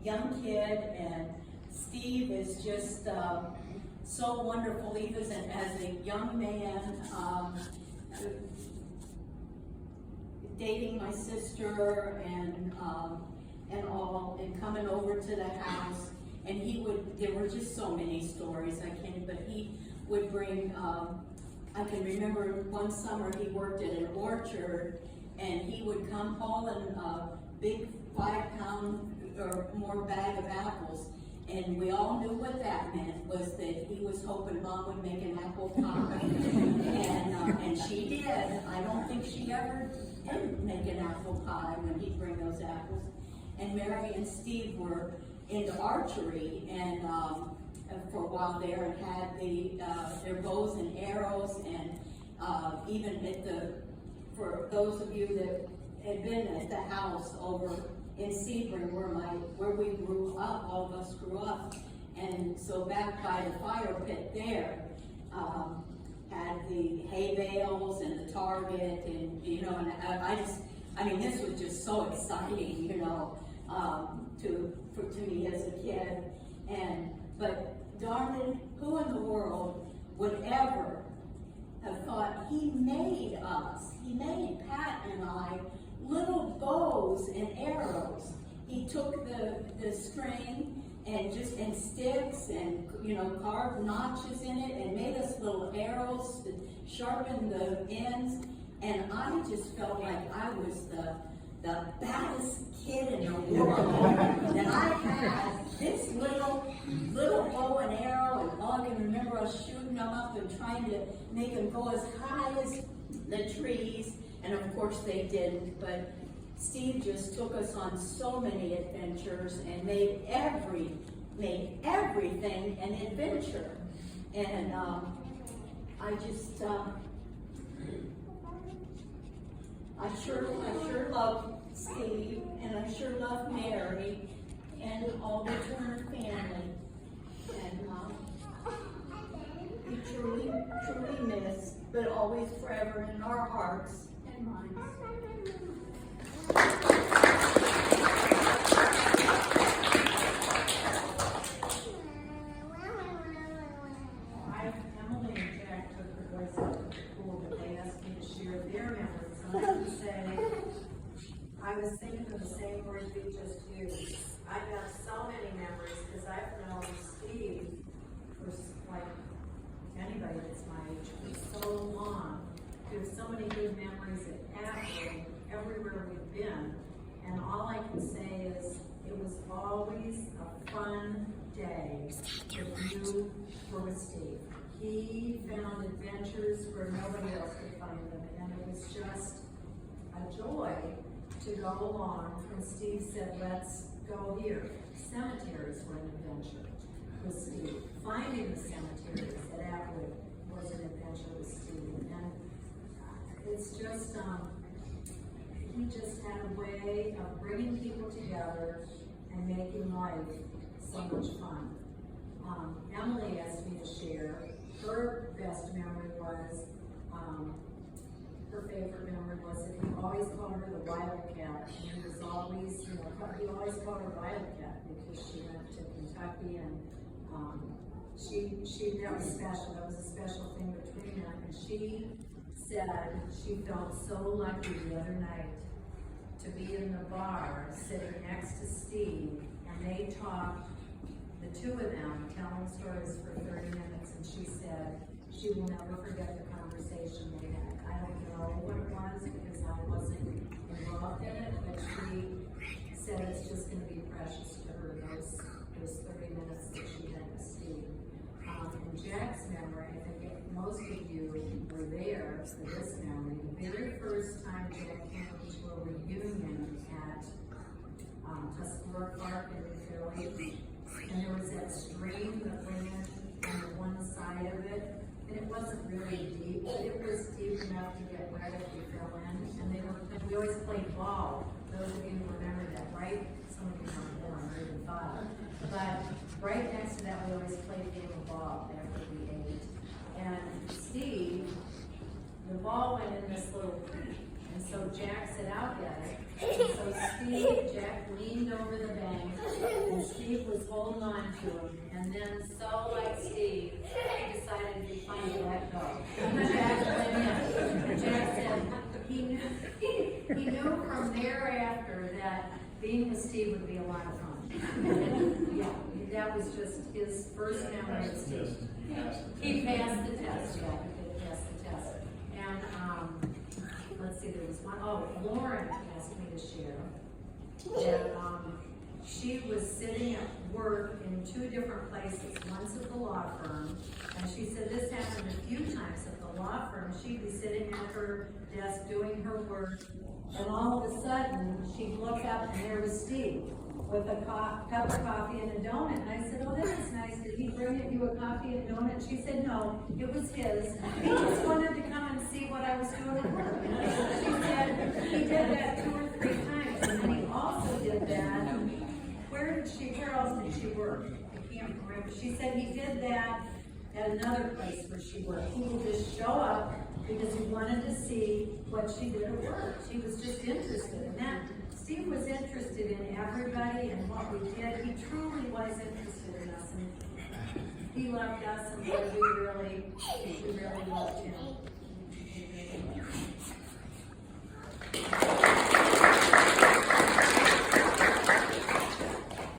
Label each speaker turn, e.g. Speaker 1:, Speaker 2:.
Speaker 1: young kid, and Steve is just so wonderful. Even as a young man, dating my sister and all, and coming over to the house. And there were just so many stories, but he would bring, I can remember one summer he worked at an orchard, and he would come hauling a big 5-pound or more bag of apples. And we all knew what that meant, was that he was hoping Mom would make an apple pie. And she did. I don't think she ever didn't make an apple pie when he'd bring those apples. And Mary and Steve were into archery, and for a while there, and had their bows and arrows, and even for those of you that had been at the house over in Sebring, where we grew up, all of us grew up, and so back by the fire pit there, had the hay bales and the target, and and this was just so exciting, to me as a kid. But darling, who in the world would ever have thought he made us? He made Pat and I little bows and arrows. He took the string and sticks and carved notches in it and made us little arrows to sharpen the ends. And I just felt like I was the baddest kid in the world. That I had this little bow and arrow, and all I can remember us shooting them up and trying to make them go as high as the trees. And of course they didn't, but Steve just took us on so many adventures and made everything an adventure. And I sure love Steve, and I sure love Mary, and all the Turner family. And we truly miss, but always forever in our hearts and minds.
Speaker 2: Emily and Jack took the boys out to the pool, but they asked me to share their memories. And I can say, I was thinking of the same words you just used. I've got so many memories because I've known Steve for like anybody that's my age for so long. There's so many good memories at Ashland, everywhere we've been. And all I can say is it was always a fun day with you or with Steve. He found adventures where nobody else could find them, and it was just a joy to go along. And Steve said, let's go here. Cemeteries were an adventure with Steve. Finding the cemeteries at Atwood was an adventure with Steve. And it's just, he just had a way of bringing people together and making life so much fun. Emily asked me to share. Her best memory was, her favorite memory was that he always called her the Wildcat. And he was always, he always called her Wildcat because she went to Kentucky, and that was special. That was a special thing between them. And she said she felt so lucky the other night to be in the bar sitting next to Steve, and they talked, the two of them, telling stories for 30 minutes, and she said she will never forget the conversation they had. I don't know what it was because I wasn't involved in it, but she said it's just going to be precious to her, those 30 minutes that she had with Steve. In Jack's memory, I think most of you were there for this memory. The very first time Jack came to a reunion at Tuscarora Park in Philly, and there was that stream that ran on the one side of it, and it wasn't really deep, but it was deep enough to get wet if you fell in. And we always played ball. Those of you who remember that, right? Some of you weren't born or even thought. But right next to that, we always played a game of ball after we ate. And Steve, the ball went in this little creek, and so Jack said, "I'll get it." And so Jack leaned over the bank, and was holding on to him, and then so like Steve, he decided to finally let go. Jack went in. Jack said he knew from thereafter that being with Steve would be a lot of fun. Yeah, that was just his first memory of Steve. He passed the test, yeah, he did pass the test. And, let's see, there was one, oh, Lauren asked me to share that, she was sitting at work in 2 different places, once at the law firm, and she said this happened a few times at the law firm. She'd be sitting at her desk doing her work, and all of a sudden, she'd look up and there was Steve with a cup of coffee and a donut. And I said, oh, that's nice. Did he bring you a coffee and a donut? She said, no, it was his. He just wanted to come and see what I was doing at work. She said he did that 2 or 3 times, and then he also did that. Where else did she work? I can't remember. She said he did that at another place where she worked. He would just show up because he wanted to see what she did at work. She was just interested in that. Steve was interested in everybody and what we did. He truly was interested in us, and he loved us, and we really loved him.